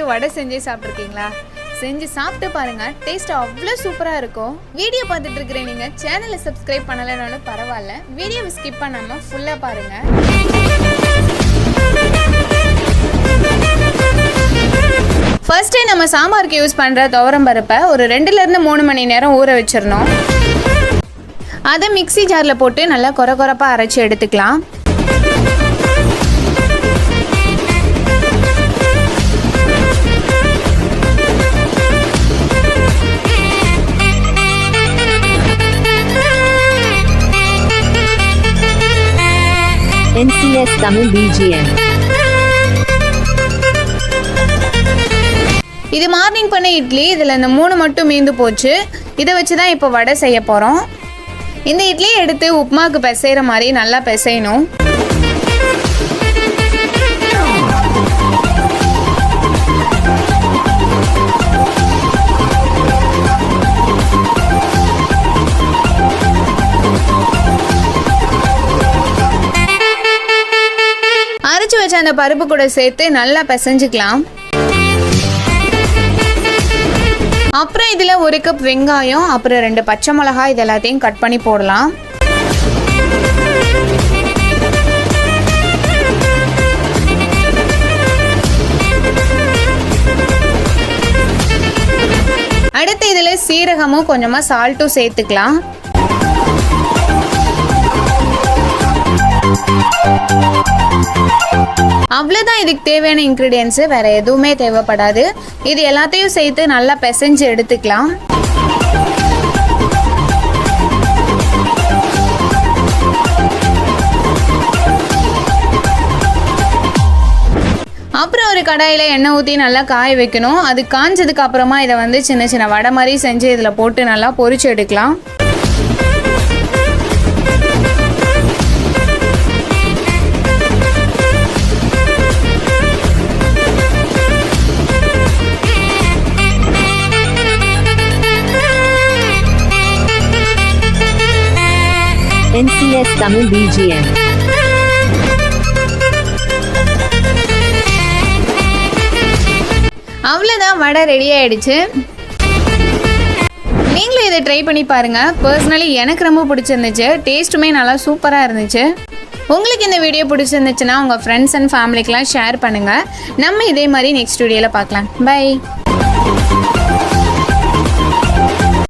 வச்சு வடை செஞ்சு சாப்பிட்ருக்கீங்களா? செஞ்சு சாப்பிட்டு பாருங்கள், டேஸ்ட் அவ்வளோ சூப்பராக இருக்கும். வீடியோ பார்த்துட்டு இருக்கிற நீங்கள் சேனலை சப்ஸ்கிரைப் பண்ணலைனாலும் பரவாயில்ல, வீடியோவை ஸ்கிப் பண்ணாமல் ஃபுல்லாக பாருங்கள். ஃபர்ஸ்ட்டே நம்ம சாம்பாருக்கு யூஸ் பண்ணுற துவரம் பருப்பை ஒரு 2லேருந்து 3 மணி நேரம் ஊற வச்சிடணும். அதை மிக்ஸி ஜாரில் போட்டு நல்லா கொரப்பாக அரைச்சி எடுத்துக்கலாம். NCS Tamil BGM. இது மார்னிங் பண்ண இட்லி. இதில் இந்த 3 மட்டும் மீந்து போச்சு. இதை வச்சு தான் இப்போ வடை செய்ய போகிறோம். இந்த இட்லியை எடுத்து உப்புமாவுக்கு பிசைகிற மாதிரி நல்லா பிசையணும். அரைச்சி வச்ச அந்த பருப்பு கூட சேர்த்து நல்லா பிசைஞ்சிக்கலாம். அப்புறம் இதில் 1 கப் வெங்காயம், அப்புறம் 2 பச்சை மிளகாய், இது எல்லாத்தையும் கட் பண்ணி போடலாம். அடுத்து இதில் சீரகமும் கொஞ்சமாக சால்ட்டும் சேர்த்துக்கலாம். அவ்வளோதான், இதுக்கு தேவையான இன்க்ரீடியன்ஸு, வேறு எதுவுமே தேவைப்படாது. இது எல்லாத்தையும் சேர்த்து நல்லா பிசைஞ்சு எடுத்துக்கலாம். அப்புறம் ஒரு கடாயில் எண்ணெய் ஊற்றி நல்லா காய வைக்கணும். அது காஞ்சதுக்கு அப்புறமா இதை சின்ன சின்ன வடை மாதிரி செஞ்சு இதில் போட்டு நல்லா பொரிச்சு எடுக்கலாம். NCS Tamil BGM. அவ்வளோதான், வடை ரெடி ஆகிடுச்சு. நீங்களும் இதை ட்ரை பண்ணி பாருங்கள். பர்சனலி எனக்கு ரொம்ப பிடிச்சிருந்துச்சு. டேஸ்ட்டுமே நல்லா சூப்பராக இருந்துச்சு. உங்களுக்கு இந்த வீடியோ பிடிச்சிருந்துச்சுன்னா உங்கள் ஃப்ரெண்ட்ஸ் அண்ட் ஃபேமிலிக்கெலாம் ஷேர் பண்ணுங்கள். நம்ம இதே மாதிரி நெக்ஸ்ட் வீடியோவில் பார்க்கலாம். பை.